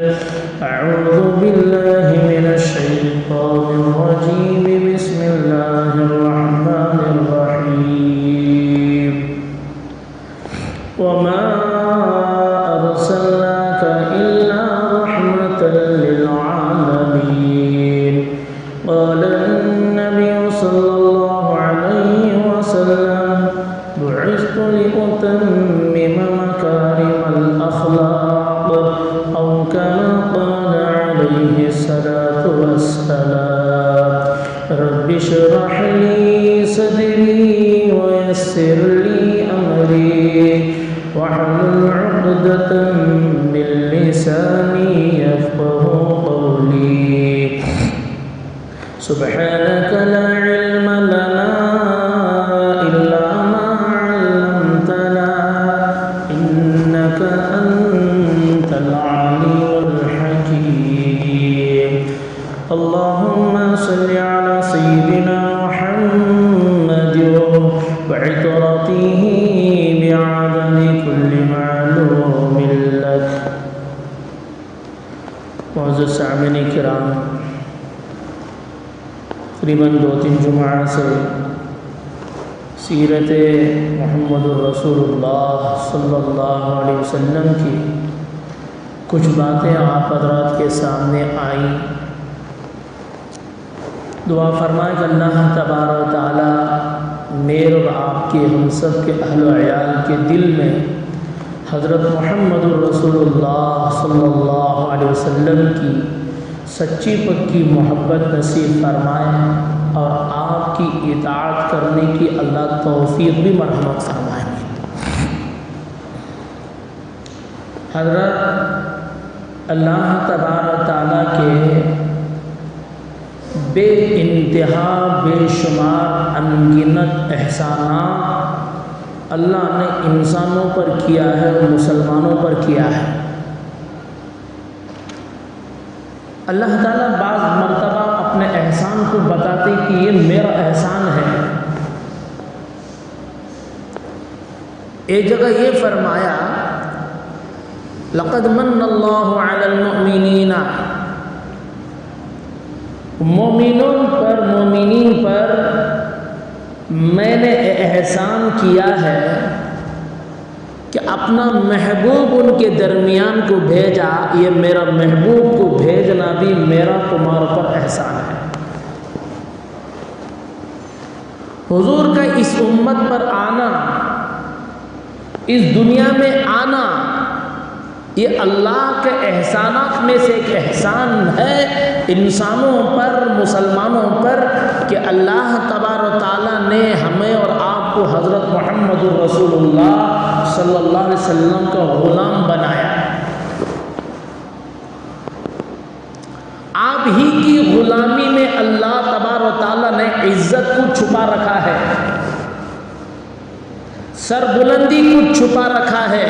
أعوذ بالله من الشيطان الرجيم بسم الله الرحمن الرحيم وما أرسلناك إلا رحمة للعالمين قال النبي صلى الله عليه وسلم بعثت لأتمم مكارم الأخلاق أو كما قال عليه الصلاة والسلام رب اشرح لي صدري ويسر لي أمري واحلل عقدة من لساني يفقه قولي سبحانك لا علم لنا إلا ما علمتنا إنك أنت العليم الحكيم اللهم صل على سيدنا محمد وعطرته بعدد كل معلوم لك. معزز سامعین کرام، تقریباً 2-3 جمعہ سے سیرت محمد الرسول اللہ صلی اللہ علیہ وسلم کی کچھ باتیں آپ حضرات کے سامنے آئیں. دعا فرمائے کہ اللہ تبارک و تعالی میرے اور آپ کے ہم سب کے اہل و عیال کے دل میں حضرت محمد الرسول اللہ صلی اللہ علیہ وسلم کی سچی پکی محبت نصیب فرمائے اور آپ کی اطاعت کرنے کی اللہ توفیق بھی مرحمت فرمائے. حضرت اللہ تبارک تعالیٰ کے بے انتہا بے شمار انگنت احسانات اللہ نے انسانوں پر کیا ہے اور مسلمانوں پر کیا ہے. اللہ تعالیٰ بعض مرتبہ اپنے احسان کو بتاتے کہ یہ میرا احسان ہے. ایک جگہ یہ فرمایا لقد من اللہ علی المؤمنین، مومنین پر میں نے احسان کیا ہے کہ اپنا محبوب ان کے درمیان کو بھیجا. یہ میرا محبوب کو بھیجنا بھی میرا تمہارے پر احسان ہے. حضور کا اس امت پر آنا، اس دنیا میں آنا، یہ اللہ کے احسانات میں سے ایک احسان ہے انسانوں پر، مسلمانوں پر، کہ اللہ تبارک و تعالیٰ نے ہمیں اور آپ کو حضرت محمد الرسول اللہ صلی اللہ علیہ وسلم کا غلام بنایا. آپ ہی کی غلامی میں اللہ تبارک و تعالیٰ نے عزت کو چھپا رکھا ہے، سربلندی کو چھپا رکھا ہے،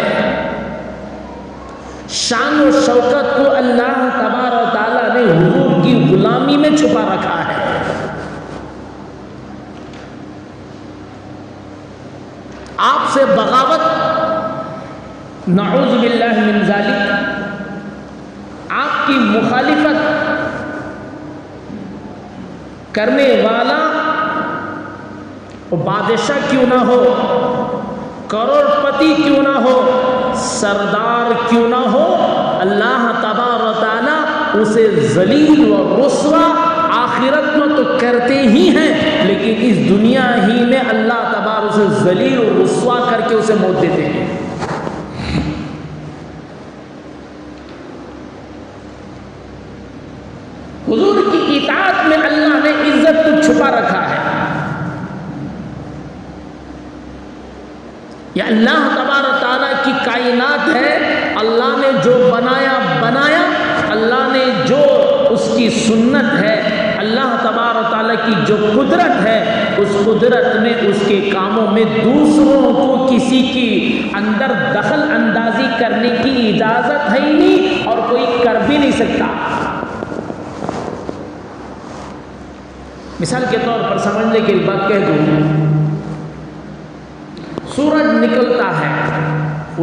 شان و شوکت کو اللہ تبارک و تعالیٰ نے حضور کی غلامی میں چھپا رکھا ہے. آپ سے بغاوت، نعوذ باللہ من ذالک، آپ کی مخالفت کرنے والا بادشاہ کیوں نہ ہو، کروڑ پتی کیوں نہ ہو، سردار کیوں نہ ہو، اللہ تبارک و تعالیٰ اسے ذلیل و رسوا آخرت میں تو کرتے ہی ہیں، لیکن اس دنیا ہی میں اللہ تبارک اسے ذلیل و رسوا کر کے اسے موت دیتے ہیں. حضور کی اطاعت میں اللہ نے عزت کو چھپا رکھا ہے. یہ اللہ تبارک تعالیٰ کی کائنات ہے. اللہ نے جو بنایا، اللہ نے جو اس کی سنت ہے، اللہ تبارک تعالیٰ کی جو قدرت ہے، اس قدرت میں، اس کے کاموں میں دوسروں کو کسی کی اندر دخل اندازی کرنے کی اجازت ہے ہی نہیں، اور کوئی کر بھی نہیں سکتا. مثال کے طور پر سمجھنے کے لیے بات کہہ دوں، سورج نکلتا ہے،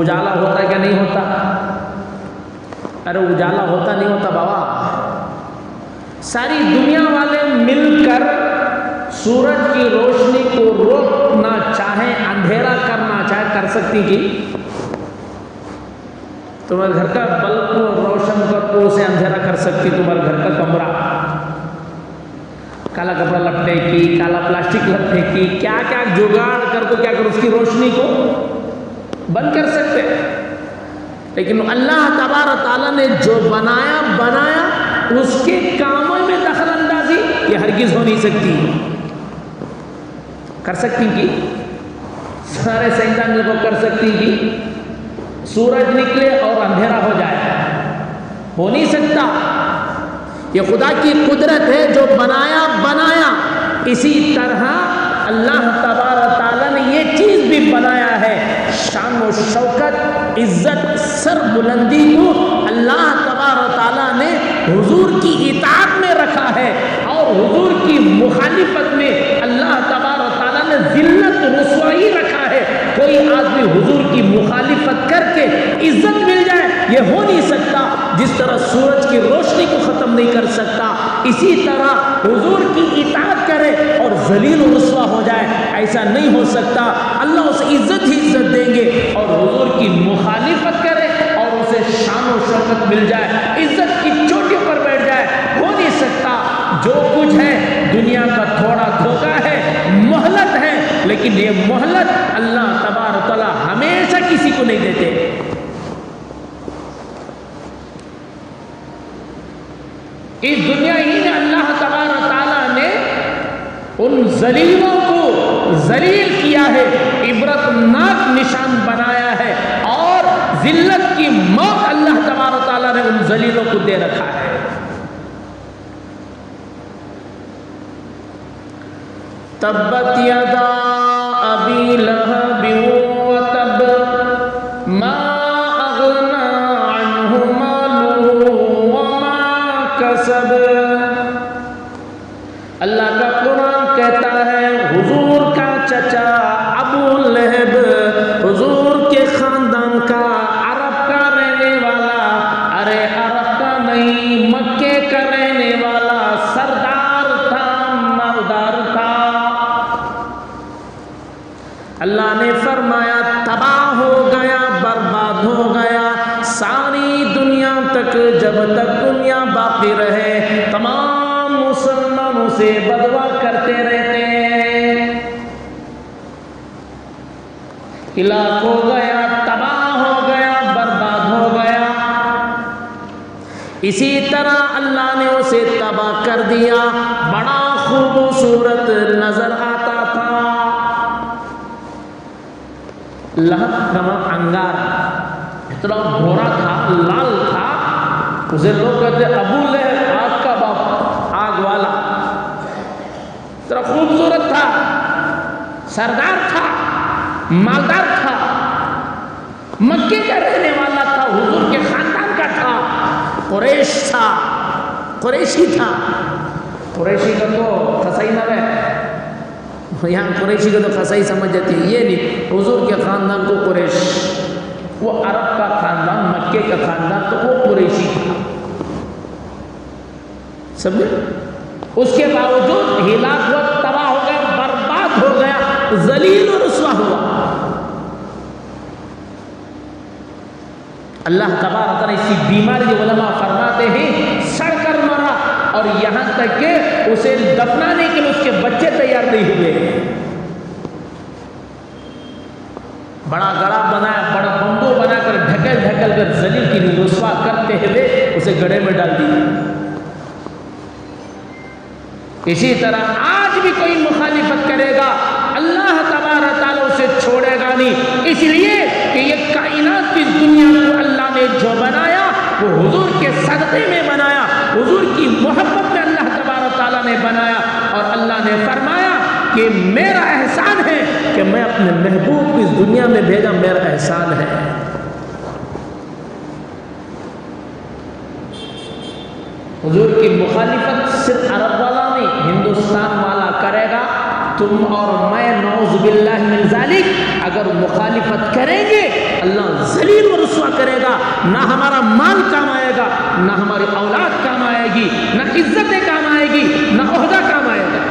اجالا ہوتا ہے کہ نہیں ہوتا؟ ارے اجالا ہوتا نہیں ہوتا بابا، ساری دنیا والے مل کر سورج کی روشنی کو روکنا چاہیں، اندھیرا کرنا چاہے، کر سکتی کی؟ تمہارے گھر کا بلب کو روشن کر کے اسے اندھیرا کر سکتی؟ تمہارے گھر کا کمرہ کالا کپڑا لپٹے کی، کالا پلاسٹک لپٹے کی، کیا کیا جگاڑ کر کو کیا کر اس کی روشنی کو بند کر سکتے؟ لیکن اللہ تبارک تعالیٰ نے جو بنایا اس کے کاموں میں دخل اندازی یہ ہرگز ہو نہیں سکتی۔ کر سکتی کی؟ سارے سائنسدان کو کر سکتی کی سورج نکلے اور اندھیرا ہو جائے؟ ہو نہیں سکتا۔ یہ خدا کی قدرت ہے جو بنایا۔ اسی طرح اللہ تبارک تعالیٰ نے یہ چیز بھی بنایا ہے، شان و شوکت، عزت، سر بلندی کو اللہ تبارک تعالیٰ نے حضور کی اطاعت میں رکھا ہے، اور حضور کی مخالفت میں اللہ تبارک تعالیٰ نے ذلت رسوائی رکھا ہے۔ کوئی آدمی حضور کی مخالفت کر کے عزت مل جائے یہ ہو نہیں سکتا۔ جس طرح سورج کی روشنی کو ختم نہیں کر سکتا، اسی طرح حضور کی اطاعت کرے اور ذلیل و رسوا ہو جائے ایسا نہیں ہو سکتا۔ اللہ اسے عزت ہی عزت دیں گے، اور حضور کی مخالفت کرے اور اسے شان و شوکت مل جائے، عزت کی چوٹی پر بیٹھ جائے، ہو نہیں سکتا۔ جو کچھ ہے دنیا کا تھوڑا دھوکہ ہے، مہلت ہے، لیکن یہ مہلت اللہ تبارک تعالیٰ ہمیشہ کسی کو نہیں دیتے۔ اس دنیا ہی میں اللہ تبارک تعالیٰ نے ان ذلیلوں کو ذلیل کیا ہے، عبرتناک نشان بنایا ہے، اور ذلت کی موت اللہ تبارک تعالیٰ نے ان ذلیلوں کو دے رکھا ہے۔ تبت یدا ابی لہب وتب ما اغنی عنہ مالہ وما کسب۔ اللہ کا قرآن کہتا ہے حضور کا چچا ابو لہب، حضور کے خاندان کا، عرب کا رہنے والا، ارے عرب کا نہیں مکے کا رہنے والا سردار تھا، مالدار تھا۔ اللہ نے فرمایا تباہ ہو گیا، برباد ہو گیا، ساری دنیا تک، جب تک دنیا باقی رہے تمام مسلمانوں سے بدوا کرتے رہتے ہیں۔ ہلاک ہو گیا، تباہ ہو گیا، برباد ہو گیا۔ اسی طرح اللہ نے اسے تباہ کر دیا، بڑا خوبصورت نظر آتا تھا۔ لہب نمک انگار اتنا گھوڑا تھا، لال تھا، اسے لوگ کہتے ابو لہب آگ کا باپ، آگ والا، اتنا خوبصورت تھا، سردار تھا، مالدار تھا، مکے کا رہنے والا تھا، حضور کے خاندان کا تھا، قریش تھا، قریشی تھا۔ قریشی کا تو خسائی نہ ہے، یہاں قریشی کو تو خسائی سمجھ جاتی ہے، یہ نہیں، حضور کے خاندان کو قریش، وہ عرب کا خاندان، مکے کا خاندان، تو وہ قریشی تھا، سمجھے؟ اس کے باوجود ہلاک ہوا، تباہ ہو گیا، برباد ہو گیا، ذلیل و رسوا ہوا۔ اللہ تبارک تعالیٰ اسی بیماری کے علماء فرماتے ہیں سڑ کر مرا، اور یہاں تک کہ اسے دفنانے کے لیے اس کے بچے تیار نہیں ہوئے۔ بڑا گڑھا بنایا، بڑا بندو بنا کر ڈھکل کر ذلیل کی رسوا کرتے ہوئے اسے گڑھے میں ڈال دیا۔ اسی طرح آج بھی کوئی مخالفت کرے گا اللہ تبارک تعالیٰ اسے چھوڑے گا نہیں، اس لیے کہ یہ کائنات کی دنیا کو اللہ نے جو بنایا وہ حضور کے صدقے میں بنایا، حضور کی محبت میں اللہ تبارک تعالیٰ نے بنایا، اور اللہ نے فرمایا کہ میرا احسان ہے کہ میں اپنے محبوب کو اس دنیا میں بھیجا، میرا احسان ہے۔ حضور کی مخالفت صرف عرب والا نہیں، ہندوستان والا کرے گا تم اور میں نعوذ باللہ من ذالک اگر مخالفت کریں گے اللہ ذلیل و رسوا کرے گا، نہ ہمارا مال کام آئے گا، نہ ہماری اولاد کام آئے گی، نہ عزتیں کام آئے گی، نہ عہدہ کام آئے گا۔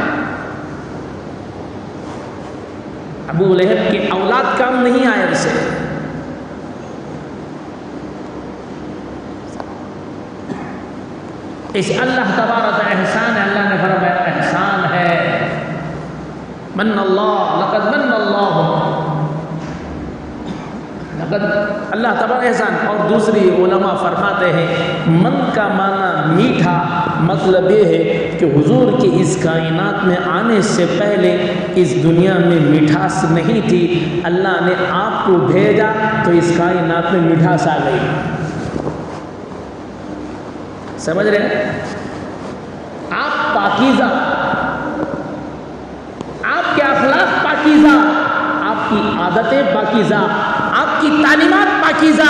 ابو لہب کی اولاد کام نہیں آئے اسے، اس اللہ تبارک احسان ہے۔ اللہ نے فرمایا احسان ہے، من اللہ لقد من اللہ، لقد اللہ تبارک احسان۔ اور دوسری علماء فرماتے ہیں من کا معنی میٹھا، مطلب یہ ہے کہ حضور کی اس کائنات میں آنے سے پہلے اس دنیا میں مٹھاس نہیں تھی، اللہ نے آپ کو بھیجا تو اس کائنات میں مٹھاس آ گئی۔ سمجھ رہے ہیں؟ آپ پاکیزہ، آپ کے اخلاق پاکیزہ، آپ کی عادتیں پاکیزہ، آپ کی تعلیمات پاکیزہ،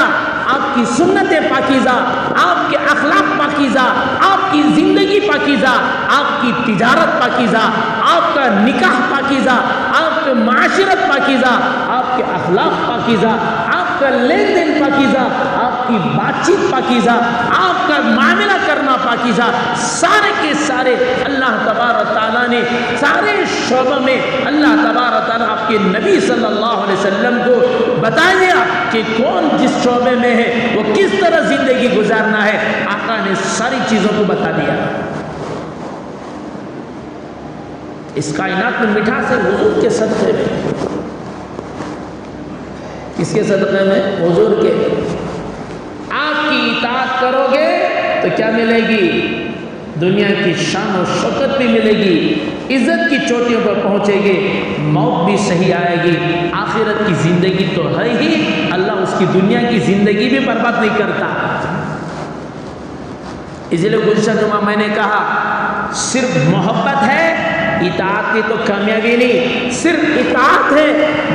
آپ کی سنتیں پاکیزہ، آپ کے اخلاق پاکیزہ، آپ کی زندگی پاکیزہ، آپ کی تجارت پاکیزہ، آپ کا نکاح پاکیزہ، آپ کے معاشرت پاکیزہ، آپ کے اخلاق پاکیزہ، آپ کا لین دین پاکیزہ، آپ کی بات چیت پاکیزہ، آپ کا معاملہ کرنا پاکیزہ، سارے کے سارے اللہ تبارک تعالیٰ نے سارے شعبوں میں اللہ تبارک تعالیٰ آپ کے نبی صلی اللہ علیہ وسلم کو بتا دیا کہ کون جس شعبے میں ہے وہ کس طرح زندگی گزارنا ہے۔ آقا نے ساری چیزوں کو بتا دیا۔ اس کائنات میں مٹھاس ہے حضور کے صدقے میں۔ کس کے صدقے میں؟ حضور کے۔ آپ کی اطاعت کرو گے تو کیا ملے گی؟ دنیا کی شان و شوکت بھی ملے گی، عزت کی چوٹیوں پر پہنچے گے، موت بھی صحیح آئے گی، آخرت کی زندگی تو ہے ہی، اللہ اس کی دنیا کی زندگی بھی برباد نہیں کرتا۔ اس لیے گلشن جمعہ میں نے کہا صرف محبت ہے، اطاعت کی تو کامیابی نہیں، صرف اطاعت ہے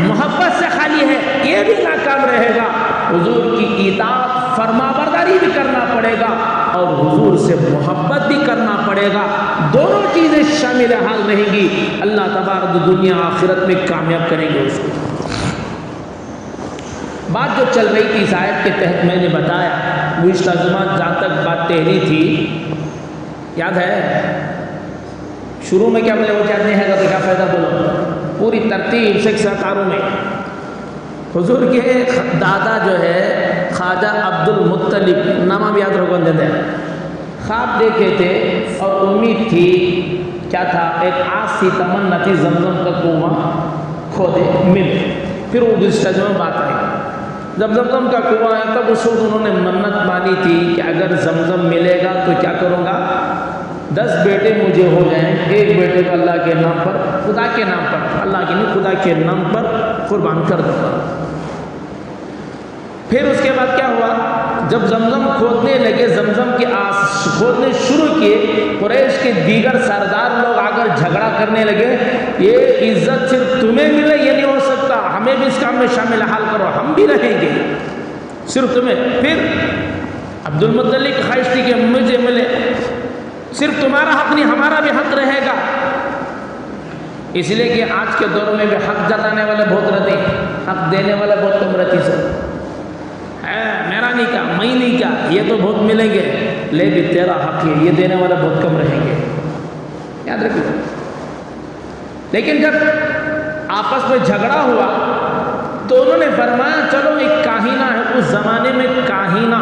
محبت سے خالی ہے یہ بھی ناکام رہے گا۔ حضور کی اطاعت فرما برداری بھی کرنا پڑے گا اور حضور سے محبت بھی کرنا پڑے گا، دونوں چیزیں شامل حال رہیں گی، اللہ تبارک دنیا آخرت میں کامیاب کریں گے اس کو۔ بات جو چل رہی تھی اس آیت کے تحت میں نے بتایا، گزشتہ جمعہ جہاں تک بات ٹہری تھی یاد ہے؟ شروع میں کیا بولے وہ چاہتے ہیں تو کیا فائدہ بولو، پوری ترتیب سے سرکاروں میں حضور کے دادا جو ہے خواجہ عبد المطلب، نامہ بھی یاد رکھو اندر خواب دیکھے تھے اور امید تھی، کیا تھا؟ ایک آس سی تمنا تھی زمزم کا کنواں کھودے مل۔ پھر وہ گزشتہ جمعہ بات آئی جب زمزم کا کنواں ہے تب اس وقت انہوں نے منت مانی تھی کہ اگر زمزم ملے گا تو کیا کروں گا؟ 10 بیٹے مجھے ہو جائیں، ایک بیٹے کو اللہ کے نام پر، خدا کے نام پر، اللہ کے نہیں خدا کے نام پر قربان کر دوں گا۔ پھر اس کے بعد کیا ہوا؟ جب زمزم کھودنے لگے، زمزم کی آس کھودنے شروع کیے، قریش کے دیگر سردار لوگ آ کر جھگڑا کرنے لگے، یہ عزت صرف تمہیں ملے یہ نہیں ہو سکتا، ہمیں بھی اس کام میں شامل حال کرو، ہم بھی رہیں گے، صرف تمہیں۔ پھر عبد المطلب کی خواہش تھی کہ مجھے ملے، صرف تمہارا حق نہیں ہمارا بھی حق رہے گا، اس لیے کہ آج کے دور میں بھی حق جتانے والے بہت رہتے ہیں، حق دینے والے بہت کم رہتے ہیں۔ میرا نہیں کیا، میں نہیں کیا، یہ تو بہت ملیں گے، لے بھی تیرا حق ہے، یہ دینے والے بہت کم رہیں گے، یاد رکھیے۔ لیکن جب آپس میں جھگڑا ہوا تو انہوں نے فرمایا چلو ایک کاہینہ ہے، اس زمانے میں کاہینہ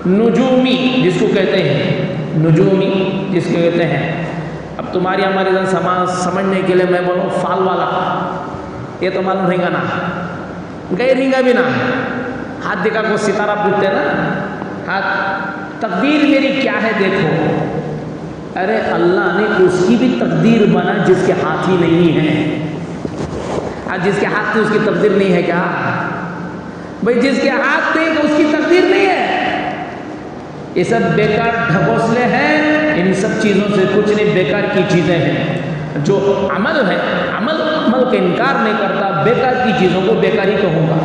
نجومی جس کو کہتے ہیں، نجومی جس کو کہتے ہیں، اب تمہاری ہماری سمجھنے کے لیے میں بولوں فال والا، یہ تو معلوم رہیں گا نا، گئے رہیں گا بھی نا، ہاتھ دکھا کو ستارہ پوچھتے نا، ہاتھ تقدیر میری کیا ہے دیکھو، ارے اللہ نے اس کی بھی تقدیر بنا جس کے ہاتھ ہی نہیں ہے، جس کے ہاتھ میں اس کی تقدیر نہیں ہے کیا بھئی؟ جس کے ہاتھ نہیں تو اس کی تقدیر نہیں ہے، یہ سب بیکار ڈھکوسلے ہیں، ان سب چیزوں سے کچھ نہیں، بیکار کی چیزیں ہیں۔ جو عمل ہے، عمل کا انکار نہیں کرتا، بیکار کی چیزوں کو بیکار ہی کہوں گا۔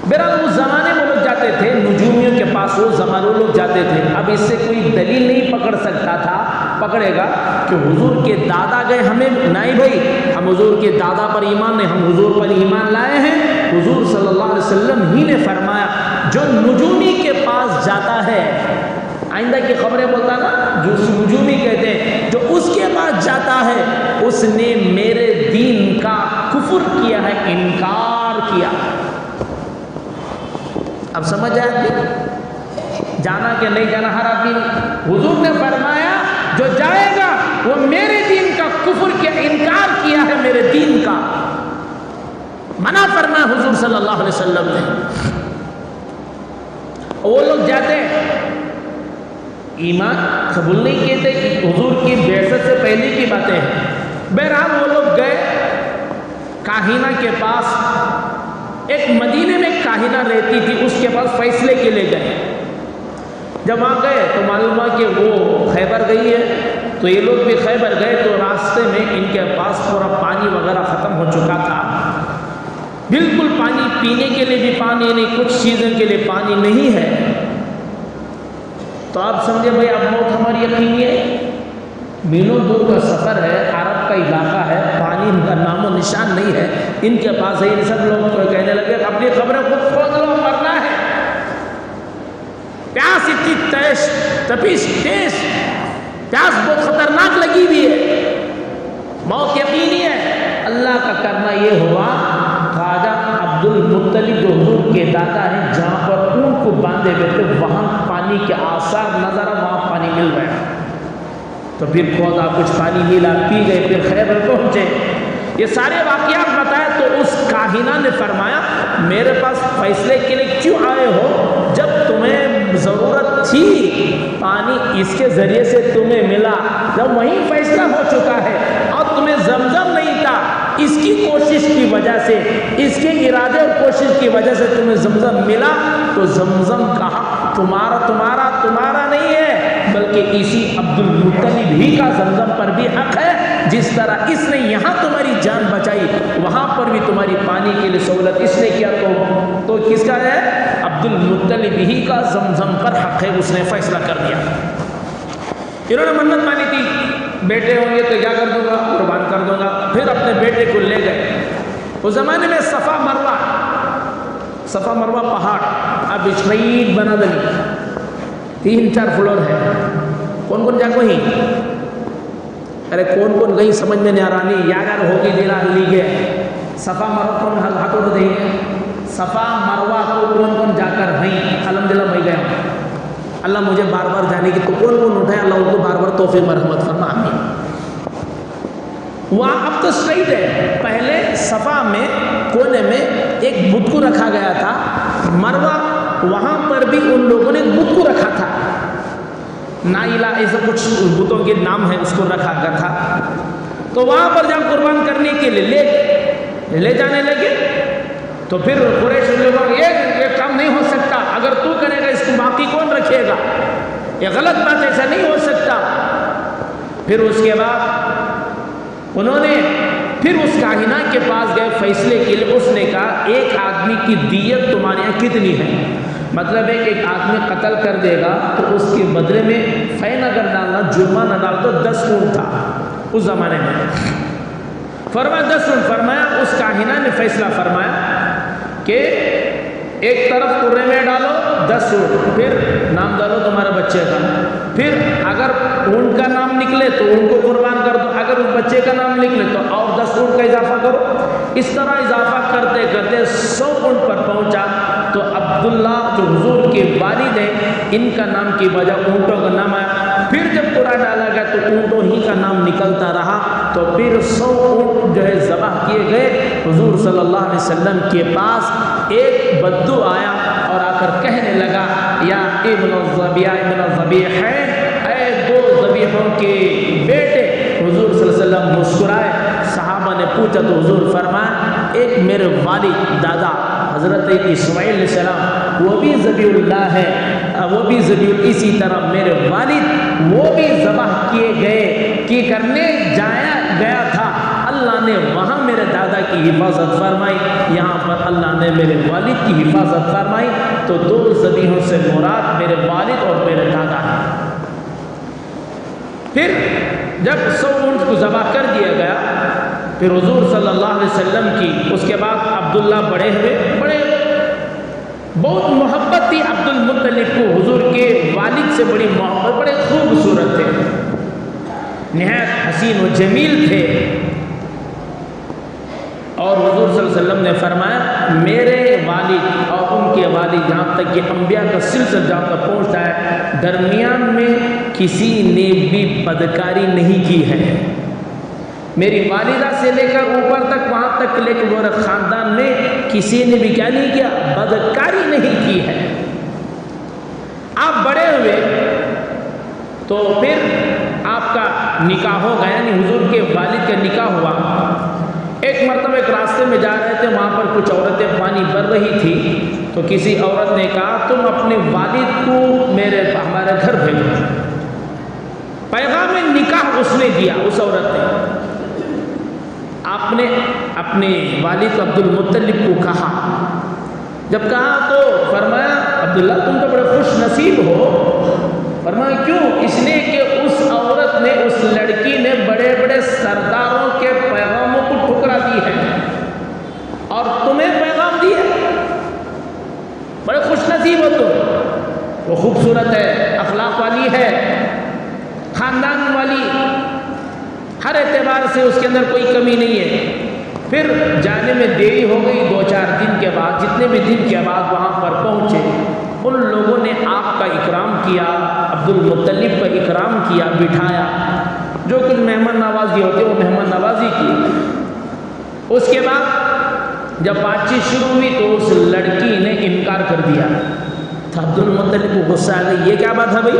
بہرحال اس زمانے میں لوگ جاتے تھے نجومیوں کے پاس، وہ زمانوں لوگ جاتے تھے. اب اس سے کوئی دلیل نہیں پکڑ سکتا تھا، پکڑے گا کہ حضور کے دادا گئے، ہمیں نہیں بھائی، ہم حضور کے دادا پر ایمان نہیں، ہم حضور پر ایمان لائے ہیں. حضور صلی اللہ علیہ وسلم ہی نے فرمایا جو نجومی کے پاس جاتا ہے، آئندہ کی خبریں بولتا نا، جو نجومی کہتے ہیں، جو اس کے پاس جاتا ہے اس نے میرے دین کا کفر کیا ہے، انکار کیا. اب سمجھ آئے جانا کہ نہیں جانا ہر آدمی. حضور نے فرمایا جو جائے گا وہ میرے دین کا کفر کیا، انکار کیا ہے میرے دین کا. منع فرمایا حضور صلی اللہ علیہ وسلم نے. وہ لوگ جاتے ایمان قبول نہیں کیتے، حضور کی بعثت سے پہلے کی باتیں ہیں. بہرحال وہ لوگ گئے کاہنہ کے پاس. ایک مدینے میں کاہنہ رہتی تھی، اس کے پاس فیصلے کے لیے گئے. جب وہاں گئے تو معلوم ہوا کہ وہ خیبر گئی ہے، تو یہ لوگ بھی خیبر گئے. تو راستے میں ان کے پاس پورا پانی وغیرہ ختم ہو چکا تھا، بالکل پانی پینے کے لیے بھی پانی نہیں، کچھ چیزوں کے لیے پانی نہیں ہے. تو آپ سمجھے بھائی اب موت ہماری یقینی ہے. میلوں دور کا سفر ہے، عرب کا علاقہ ہے، پانی کا نام و نشان نہیں ہے. ان کے پاس ہے. سب لوگ تو کہنے لگے اپنی قبریں خود کھود لو، مرنا ہے. پیاس اتنی تیز، تپش تیز، پیاس بہت خطرناک لگی ہوئی ہے، موت یقینی ہے. اللہ کا کرنا یہ ہوا خواجہ عبد المطلب جو حضور کے دادا ہیں، جہاں پر اونٹ کو باندھے ہوئے تھے وہاں پانی کے آثار نظر، وہاں پانی مل گیا. تو پھر کھودا، کچھ پانی ملا، پی گئے، پھر خیبر پہنچے. یہ سارے واقعات بتائے. تو اس کاہنہ نے فرمایا میرے پاس فیصلے کے لیے کیوں آئے ہو؟ جب تمہیں ضرورت تھی پانی اس کے ذریعے سے تمہیں ملا، جب وہیں فیصلہ ہو چکا ہے اور تمہیں زمزم نہیں تھا، اس کی کوشش کی وجہ سے، اس کے ارادے اور کوشش کی وجہ سے تمہیں زمزم ملا، تو زمزم کا حق تمہارا نہیں ہے، بلکہ اسی عبد المطلب ہی کا زمزم پر بھی حق ہے. جس طرح اس نے یہاں تمہاری جان بچائی، وہاں پر بھی تمہاری پانی کے لیے سہولت اس نے کیا. تو کس کا ہے؟ عبد المطلب ہی کا زمزم پر حق ہے. اس نے فیصلہ کر دیا. انہوں نے منت مانی تھی بیٹے ہوں گے تو کیا کر دوں گا، قربان کر دوں گا. پھر اپنے بیٹے کو لے گئے. اس زمانے میں صفا مروہ پہاڑ اب اسٹریٹ بنا دلی، 3-4 فلور ہے. کون کون جا کوئی ارے کون کہیں سمجھ میں نہیں آ رہا. نہیں یار ہوگی دینا لی گئے. صفا مروہ کون ہاتھوں کو دیں گے، صفا مروہ کو کون جا کر ہیں. الحمدللہ میں گیا ہوں. اللہ مجھے بار بار جانے کی تو کون اٹھائے، اللہ ان کو بار بار توفیق مرحمت فرما. آمین. وہاں اب تو اسٹریٹ ہے. پہلے صفا میں کونے میں ایک بت کو رکھا گیا تھا. مروہ وہاں پر بھی ان لوگوں نے بت کو رکھا تھا. نائلہ ایسے کچھ بتوں کے نام ہے، اس کو رکھا گیا تھا. تو وہاں پر جب قربان کرنے کے لیے لے جانے لگے تو پھر قریش لوگوں یہ کام نہیں ہو سکتا، اگر تو کرے گا اس کو باقی کون رکھے گا، یہ غلط بات، ایسا نہیں ہو سکتا. پھر اس کے بعد انہوں نے پھر اس کاہنہ کے پاس گئے فیصلے کے لیے. اس نے کہا ایک آدمی کی دیت تمہارے یہاں کتنی ہے؟ مطلب ہے کہ ایک آدمی قتل کر دے گا تو اس کے بدلے میں فین اگر ڈالنا، جرمانہ ڈال تو 10 اونٹ تھا اس زمانے میں. فرمایا 10 اونٹ. فرمایا اس کاہنہ نے فیصلہ فرمایا کہ ایک طرف قرے میں ڈالو 10 اونٹ، پھر نام ڈالو تمہارے بچے کا، پھر اگر اونٹ کا نام نکلے تو اونٹ کو قربان کر دو، اگر اس بچے کا نام نکلے تو اور 10 اونٹ کا اضافہ کرو. اس طرح اضافہ کرتے کرتے 100 اونٹ پر پہنچا. تو عبداللہ جو حضور کے والد ہیں، ان کا نام کی وجہ اونٹوں کا نام آیا. پھر جب قرآن ڈالا گیا تو اونٹوں ہی کا نام نکلتا رہا. تو پھر 100 اونٹ جو ہے ذبح کیے گئے. حضور صلی اللہ علیہ وسلم کے پاس ایک بدو آیا اور آ کر کہنے لگا یا ابن الذبیحین، اے 2 ذبیحوں کے بیٹے. حضور صلی اللہ علیہ وسلم مسکرائے. صحابہ نے پوچھا تو حضور فرمایا ایک میرے والد دادا حضرت اسماعیل علیہ السلام وہ بھی ذبیح اللہ ہے، وہ بھی ذبیح، اسی طرح میرے والد وہ بھی ذبح کیے گئے، کی کرنے جایا گیا تھا. اللہ نے وہاں میرے دادا کی حفاظت فرمائی، یہاں پر اللہ نے میرے والد کی حفاظت فرمائی، تو 2 ذبیحوں سے مراد میرے والد اور میرے دادا ہیں۔ پھر جب 100 اونٹ کو ذبح کر دیا گیا، پھر حضور صلی اللہ علیہ وسلم کی اس کے بعد عبداللہ بڑے ہوئے، بہت محبت تھی عبد المطلب کو، حضور کے والد سے بڑی محبت، بڑے خوبصورت تھے، نہایت حسین و جمیل تھے، اور حضور صلی اللہ علیہ وسلم نے فرمایا میرے والد اور ان کے والد، جہاں تک کہ انبیاء کا سلسلہ جہاں تک پہنچتا ہے، درمیان میں کسی نے بھی بدکاری نہیں کی ہے۔ میری والدہ سے لے کر اوپر تک، وہاں تک لے کر میرے خاندان میں کسی نے بھی کیا نہیں کیا، بدکاری نہیں کی ہے۔ آپ بڑے ہوئے تو پھر آپ کا نکاح ہو گیا، یعنی حضور کے والد کا نکاح ہوا۔ ایک مرتبہ ایک راستے میں جا رہے تھے، وہاں پر کچھ عورتیں پانی بھر رہی تھی، تو کسی عورت نے کہا تم اپنے والد کو ہمارے گھر بھیجو۔ پیغام نکاح اس نے دیا، اس عورت نے، آپ نے اپنے والد عبد المطلب کو کہا، جب کہا تو فرمایا عبداللہ تم تو بڑے خوش نصیب ہو۔ فرمایا کیوں؟ اس لیے کہ اس عورت نے، اس لڑکی نے بڑے بڑے سرداروں کے پیغاموں کو ٹھکرا دی ہے اور تمہیں پیغام دیا، بڑے خوش نصیب ہو تم۔ وہ خوبصورت ہے، اخلاق والی ہے، خاندان والی، ہر اعتبار سے اس کے اندر کوئی کمی نہیں ہے۔ پھر جانے میں دیری ہو گئی، 2-4 دن کے بعد، جتنے بھی دن کے بعد وہاں پر پہنچے، ان لوگوں نے آپ کا اکرام کیا، عبد المطلب کا اکرام کیا، بٹھایا، جو کچھ مہمان نوازی ہوتے وہ مہمان نوازی کی۔ اس کے بعد جب بات چیت شروع ہوئی تو اس لڑکی نے انکار کر دیا، تو عبد المطلب کو غصہ آ گئی، یہ کیا بات ہے بھائی،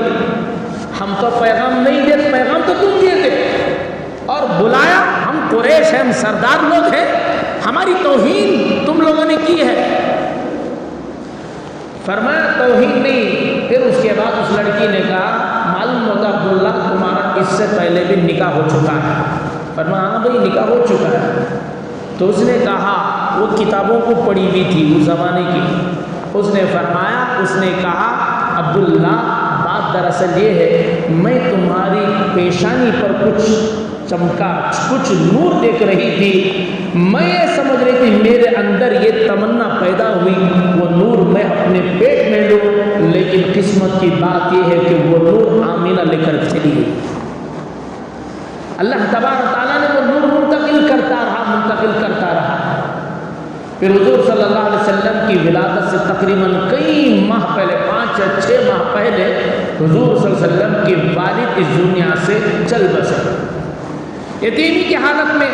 ہم تو پیغام نہیں دیتے، پیغام تو تم دیے تھے اور بلایا، ہم قریش ہیں، ہم سردار لوگ ہیں، ہماری توہین تم لوگوں نے کی ہے۔ فرمایا توہین نہیں۔ پھر اس کے بعد اس لڑکی نے کہا معلوم ہوتا عبداللہ تمہارا اس سے پہلے بھی نکاح ہو چکا ہے۔ فرمایا ہاں بھائی نکاح ہو چکا ہے۔ تو اس نے کہا، وہ کتابوں کو پڑھی ہوئی تھی اس زمانے کی، اس نے فرمایا، اس نے کہا عبداللہ بات دراصل یہ ہے، میں تمہاری پیشانی پر کچھ چمکا، کچھ نور دیکھ رہی تھی، میں یہ سمجھ رہی تھی، میرے اندر یہ تمنا پیدا ہوئی وہ نور میں اپنے پیٹ میں لوں، لیکن قسمت کی بات یہ ہے کہ وہ نور آمینہ لے کر چلی گئی۔ اللہ تبارک تعالیٰ نے وہ نور منتقل کرتا رہا۔ پھر حضور صلی اللہ علیہ وسلم کی ولادت سے تقریباً کئی ماہ پہلے، 5 یا 6 ماہ پہلے، حضور صلی اللہ علیہ وسلم کے والد اس دنیا سے چل بسے۔ یتیمی کی حالت میں،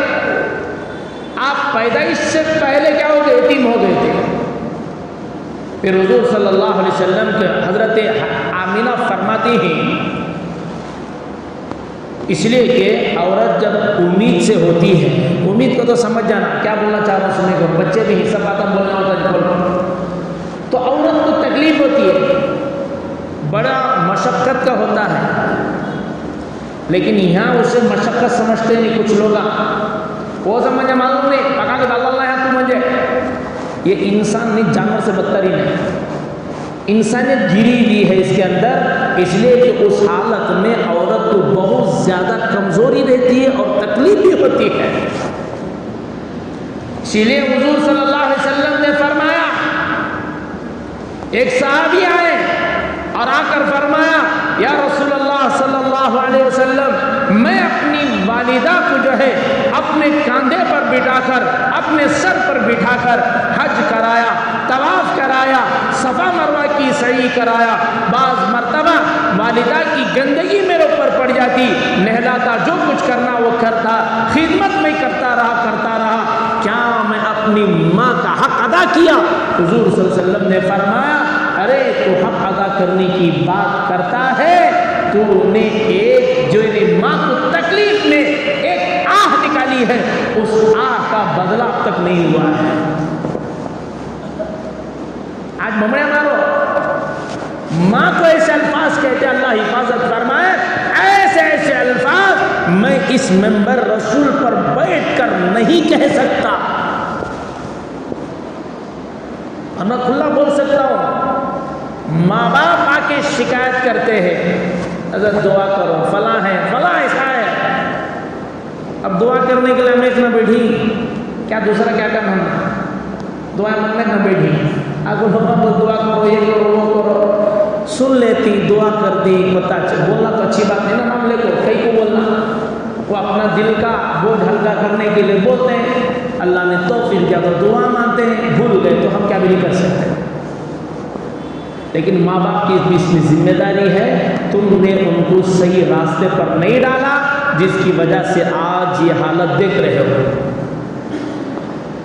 آپ پیدائش سے پہلے کیا ہو گئے، یتیم ہو گئے تھے۔ پھر حضور صلی اللہ علیہ وسلم کے حضرت آمینہ فرماتی ہیں، اس لیے کہ عورت جب امید سے ہوتی ہے، امید کو تو سمجھ جانا کیا بولنا چاہ رہا ہوں، سننے کو بچے بھی حصہ پاتا بولنا ہوتا ہے، تو عورت کو تکلیف ہوتی ہے، بڑا مشقت کا ہوتا ہے، لیکن یہاں اسے مشقت سمجھتے نہیں کچھ لوگ، وہ سمجھے معلوم نہیں پکا کے ڈال اللہ یہاں تو مجھے، یہ انسان نہیں، جانور سے بدتر ہی نہیں، انسانیت گری ہوئی ہے اس کے اندر، اس لیے کہ اس حالت میں عورت کو بہت زیادہ کمزوری رہتی ہے اور تکلیف بھی ہوتی ہے۔ اسی لیے حضور صلی اللہ علیہ وسلم نے فرمایا، ایک صحابی آئے اور آ کر فرمایا یا رسول اللہ صلی اللہ علیہ وسلم، میں اپنی والدہ کو جو ہے اپنے کاندھے پر بٹھا کر، اپنے سر پر بٹھا کر حج کرایا، طواف کرایا، صفا مروہ کی سعی کرایا، بعض مرتبہ والدہ کی گندگی میرے اوپر پڑ جاتی، نہلاتا، جو کچھ کرنا وہ کرتا، خدمت میں کرتا رہا، کیا میں اپنی ماں کا حق ادا کیا؟ حضور صلی اللہ علیہ وسلم نے فرمایا، ارے تو حق ادا کرنے کی بات کرتا ہے، تو نے ایک جو ماں کو تکلیف میں ایک آہ نکالی ہے، اس آہ کا بدلہ اب تک نہیں ہوا ہے۔ آج بمڑے مارو، ماں کو ایسے الفاظ کہتے، اللہ حفاظت فرمائے، ایسے الفاظ میں اس منبر رسول پر بیٹھ کر نہیں کہہ سکتا، بول سکتا ہوں، ماں باپ آ کے شکایت کرتے ہیں حضرت دعا کرو، فلاں ہے، فلاں ایسا ہے۔ اب دعا کرنے کے لیے ہمیں اتنا بیٹھی کیا دوسرا کیا کرنا ہے؟ دعا مانگنے کا بیٹھی اگر دعا کرو، یہ کرو، وہ کرو، سن لیتی، دعا کر دی، پتہ بولنا تو اچھی بات نہیں نا معاملے کو، کئی کو بولنا، وہ اپنا دل کا بوجھ ہلکا کرنے کے لیے بولتے ہیں، اللہ نے توفیق دیا تو دعا مانتے ہیں، بھول گئے تو ہم کیا بھی نہیں کر سکتے۔ لیکن ماں باپ کی اس میں ذمہ داری ہے، تم نے ان کو صحیح راستے پر نہیں ڈالا، جس کی وجہ سے آج یہ حالت دیکھ رہے ہو۔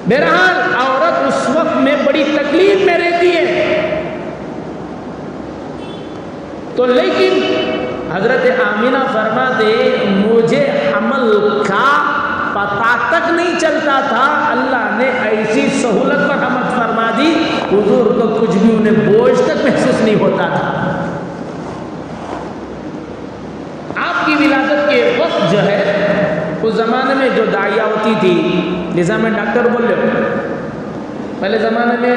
بہرحال عورت اس وقت میں بڑی تکلیف میں رہتی ہے، تو لیکن حضرت آمینہ فرماتے مجھے حمل کا پتہ تک نہیں چلتا تھا، اللہ نے ایسی سہولت پر حمد فرما دی، حضور کو کچھ بھی انہیں بوجھ تک محسوس نہیں ہوتا تھا۔ آپ کی ولادت کے وقت جو ہے اس زمانے میں جو داعیہ ہوتی تھی، نظام میں ڈاکٹر بول رہے، پہلے زمانے میں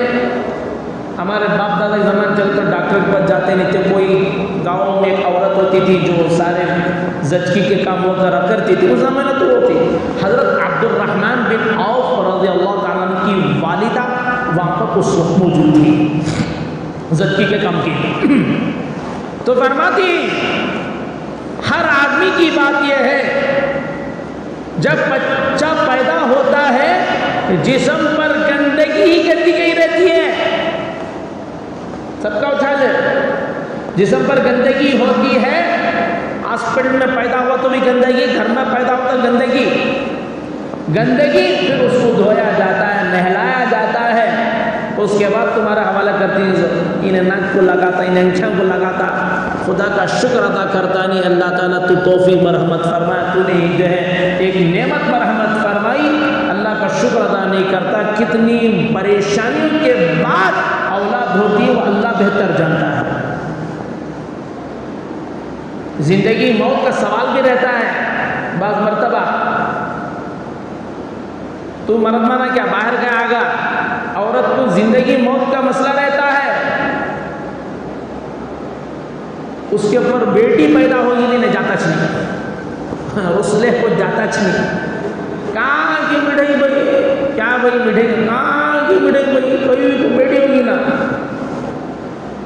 ہمارے باپ دادا کے زمانے چلتے ڈاکٹر کے پاس جاتے نہیں تھے، کوئی گاؤں میں ایک عورت ہوتی تھی جو سارے زچگی کے کام وہ کرا کرتی تھی، اس زمانے تو وہ تھی حضرت عبد الرحمن بن عوف رضی اللہ تعالیٰ عنہ کی والدہ وہاں پر اس وقت موجود تھی زچگی کے کام کی، تو فرماتی ہر آدمی کی بات یہ ہے جب بچہ پیدا ہوتا ہے جسم پر گندگی ہی گندگی رہتی ہے، سب کا اٹھا لے، جسم پر گندگی ہوتی ہے، ہاسپٹل میں پیدا ہوا تو بھی گندگی، گھر میں پیدا ہوا تو گندگی، پھر اس کو دھویا جاتا ہے، نہلایا جاتا ہے، اس کے بعد تمہارا حوالہ کرتی ہیں، انہیں ناک کو لگاتا، انہیں انچھاں کو لگاتا، خدا کا شکر ادا کرتا نہیں، اللہ تعالیٰ تو توفیق مرحمت فرمایا، تو نے جو ہے ایک نعمت مرحمت فرمائی، اللہ کا شکر ادا نہیں کرتا، کتنی پریشانیوں کے بعد اولاد ہوتی ہے وہ اللہ بہتر جانتا ہے۔ زندگی موت کا سوال بھی رہتا ہے، بعض مرتبہ تو مرد مانا کیا باہر گیا آگا، عورت کو زندگی موت کا مسئلہ رہتا ہے، اس کے اوپر بیٹی پیدا ہوگی نہیں جاتا چھنی، اس لے کو جاتا چھنی، کہاں کی مٹھائی بھائی، کیا بھائی مٹھائی، کہاں کی مٹھائی بھائی، کوئی بھی بیٹی ہوگی نا۔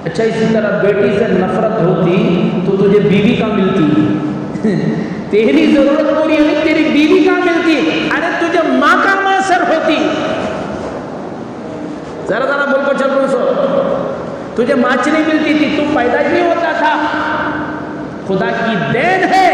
اچھا اسی طرح بیٹی سے نفرت ہوتی تو تجھے بیوی کا ملتی، تیری ضرورت پوری ہوئی تیری بیوی کا ملتی، ارے تجھے ماں کا میسر ہوتی، ذرا ذرا بول کو چل رہا سو، تجھے ماچ نہیں ملتی تھی، تو پیدا ہی نہیں ہوتا تھا، خدا کی دین ہے،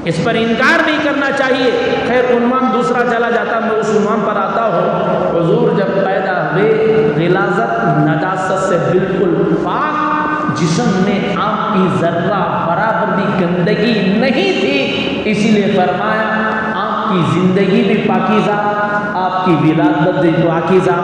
اس پر انکار نہیں کرنا چاہیے۔ خیر عنوان دوسرا چلا جاتا، میں اس عنوان پر آتا ہوں، حضور جب پیدا ہوئے غلاظت نجاست سے بالکل پاک جسم میں آپ کی ذرہ برابر بھی گندگی نہیں تھی، اسی لیے فرمایا آپ کی زندگی بھی پاکیزہ، آپ کی ولادت بھی پاکیزہ،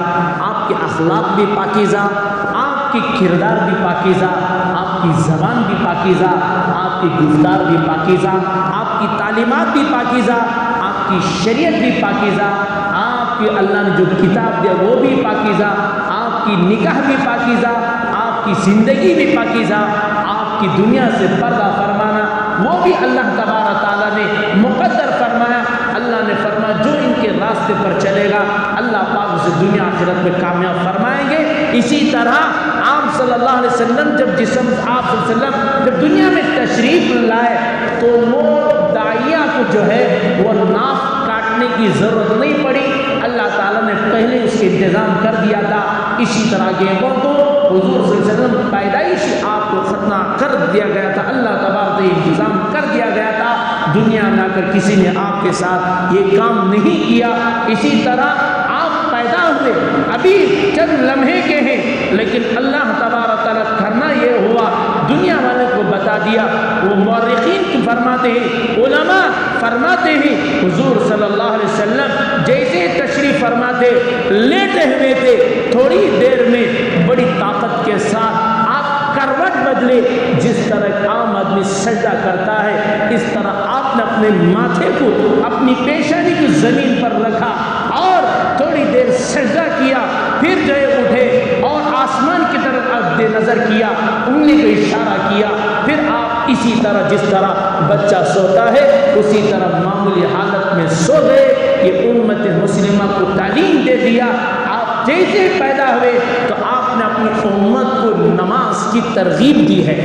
آپ کے اخلاق بھی پاکیزہ، آپ کی کردار بھی پاکیزہ، آپ کی زبان بھی پاکیزہ، آپ کی گفتار بھی پاکیزہ، آپ کی تعلیمات بھی پاکیزہ، آپ کی شریعت بھی پاکیزہ، آپ کی اللہ نے جو کتاب دیا وہ بھی پاکیزہ، آپ کی نکاح بھی پاکیزہ، آپ کی زندگی بھی پاکیزہ، آپ کی دنیا سے پردہ فرمانا وہ بھی اللہ تبارک تعالیٰ نے مقدر فرمایا۔ اللہ نے فرمایا جو ان کے راستے پر چلے گا اللہ پاک اسے دنیا آخرت میں کامیاب فرمائیں گے۔ اسی طرح آپ صلی اللہ علیہ وسلم جب آپ صلی اللہ علیہ وسلم جب دنیا میں تشریف لائے تو وہ داعیہ کو جو ہے وہ ناف کاٹنے کی ضرورت نہیں پڑی، اللہ تعالیٰ نے پہلے اس کے انتظام کر دیا تھا۔ اسی طرح کے کو حضور صلی اللہ علیہ وسلم پیدائش آپ کو ختنہ کر دیا گیا تھا، اللہ تبارک نے انتظام کر دیا گیا تھا، دنیا میں آ کر کسی نے آپ کے ساتھ یہ کام نہیں کیا۔ اسی طرح آپ پیدا ہوئے ابھی چند لمحے کے ہیں، لیکن اللہ تبارک تعالیٰ کرنا یہ ہوا دنیا والے کو بتا دیا۔ وہ مورخین کی فرماتے ہیں، علماء فرماتے ہیں حضور صلی اللہ علیہ وسلم جیسے تشریف فرماتے لیٹے ہوئے تھے، تھوڑی دیر میں بڑی طاقت کے ساتھ آپ کروٹ بدلے، جس طرح ایک عام آدمی سجدہ کرتا ہے اس طرح آپ نے اپنے ماتھے کو اپنی پیشانی کی زمین پر رکھا اور تھوڑی دیر سجدہ کیا، پھر جو ہے اٹھے اور آسمان کی طرف نظر کیا، انگلی کو اشارہ کیا، پھر آپ اسی طرح جس طرح بچہ سوتا ہے اسی طرح معمولی حالت میں سو گئے۔ یہ امت مسلمہ کو تعلیم دے دیا۔ آپ جیسے پیدا ہوئے تو آپ نے اپنی امت کو نماز کی ترغیب دی ہے۔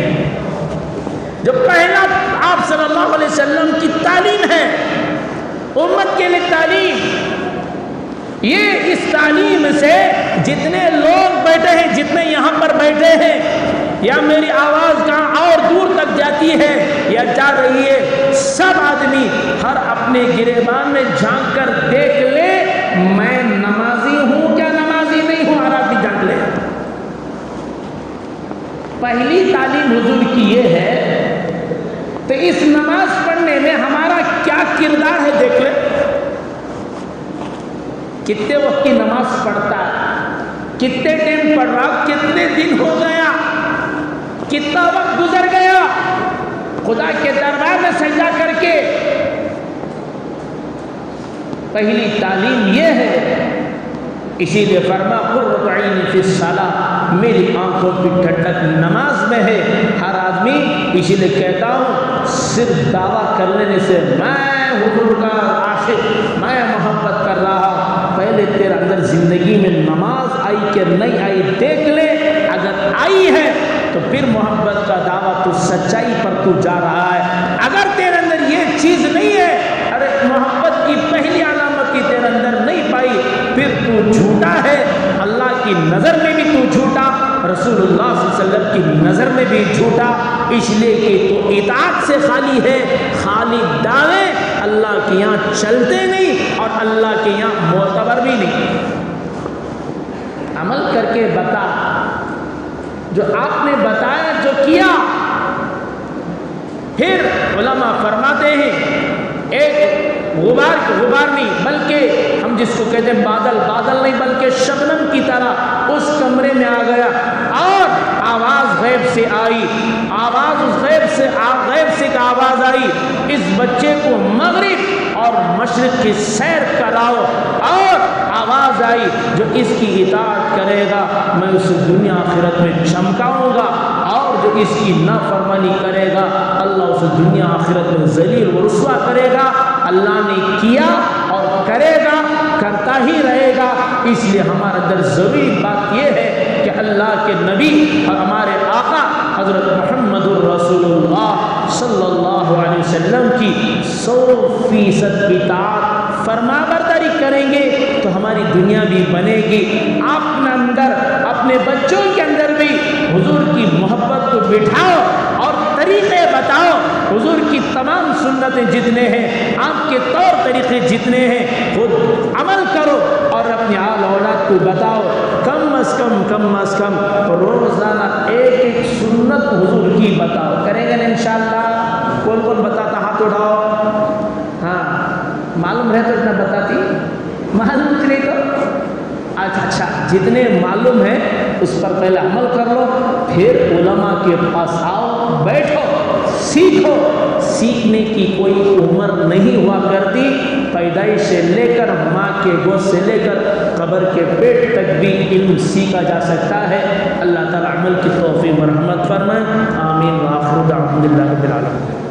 جو پہلا آپ صلی اللہ علیہ وسلم کی تعلیم ہے امت کے لیے تعلیم، یہ اس تعلیم سے جتنے لوگ بیٹھے ہیں، جتنے یہاں پر بیٹھے ہیں، یا میری آواز کہاں اور دور تک جاتی ہے یا جا رہی ہے، سب آدمی ہر اپنے گریبان میں جھانک کر دیکھ لے میں نمازی ہوں کیا نمازی نہیں ہوں، ہر آدمی جھانک لے۔ پہلی تعلیم حضور کی یہ ہے، تو اس نماز پڑھنے میں ہمارا کیا کردار ہے دیکھ لے۔ کتنے وقت کی نماز پڑھتا ہے، کتنے ٹائم پڑھ رہا، کتنے دن ہو گیا، کتنا وقت گزر گیا خدا کے دربار میں سجدہ کر کے۔ پہلی تعلیم یہ ہے، اسی لیے فرما قرۃ عینی فی الصلاۃ، میری آنکھوں کی ٹھنڈک نماز میں ہے۔ ہر آدمی اسی لیے کہتا ہوں، صرف دعویٰ کر لینے سے میں حضور کا عاشق، میں محبت کر رہا، پہلے تیرے اندر زندگی میں نماز آئی کہ نہیں آئی دیکھ لے۔ اگر آئی ہے تو پھر محبت کا دعویٰ تو سچائی پر تو جا رہا ہے۔ اگر تیرے اندر یہ چیز نہیں ہے، ارے محبت کی پہلی علامت کی تیرے اندر نہیں پائی، پھر تو جھوٹا ہے، اللہ کی نظر میں بھی تو جھوٹا، رسول اللہ صلی اللہ علیہ وسلم کی نظر میں بھی جھوٹا، اس لیے کہ تو اطاعت سے خالی ہے، خالی دعوے اللہ کے یہاں چلتے نہیں اور اللہ کے یہاں معتبر بھی نہیں۔ عمل کر کے بتا، جو آپ نے بتایا جو کیا۔ پھر علماء فرماتے ہیں ایک غبار نہیں بلکہ ہم جس کو کہتے ہیں بادل نہیں بلکہ شبنم کی طرح اس کمرے میں آ گیا اور آواز غیب سے آئی، آواز اس غیب سے ایک آواز آئی، اس بچے کو مغرب اور مشرق کی سیر کراؤ، اور آواز آئی جو اس کی اطاعت کرے گا میں اسے دنیا آخرت میں چمکاؤں گا، اور جو اس کی نافرمانی کرے گا اللہ اسے دنیا آخرت میں ذلیل و رسوا کرے گا۔ اللہ نے کیا اور کرے گا، کرتا ہی رہے گا۔ اس لیے ہمارے اندر ضروری بات یہ ہے کہ اللہ کے نبی اور ہمارے آقا حضرت محمد الرسول اللہ صلی اللہ علیہ وسلم کی 100% اطاعت فرما برداری کریں گے تو ہماری دنیا بھی بنے گی۔ اپنے اندر اپنے بچوں کے اندر بھی حضور کی محبت کو بٹھاؤ اور طریقے بتاؤ، حضور کی تمام سنتیں جتنے ہیں، آپ کے طور طریقے جتنے ہیں خود عمل کرو اور اپنی آل اولاد کو بتاؤ۔ کم از کم روزانہ ایک سنت حضور کی بتاؤ۔ کریں گے نا انشاءاللہ؟ کون بتاتا ہاتھ اٹھاؤ۔ ہاں معلوم ہے تو اتنا بتاتی، معلوم نہیں تو اچھا جتنے معلوم ہے اس پر پہلے عمل کر لو، پھر علماء کے پاس آؤ، بیٹھو، سیکھو۔ سیکھنے کی کوئی عمر نہیں ہوا کرتی، پیدائش سے لے کر ماں کے گود سے لے کر قبر کے پیٹ تک بھی علم سیکھا جا سکتا ہے۔ اللہ تعالی عمل کی توفیق و رحمت فرمائے، آمین۔ وآخر دعوانا الحمدللہ رب العالمین۔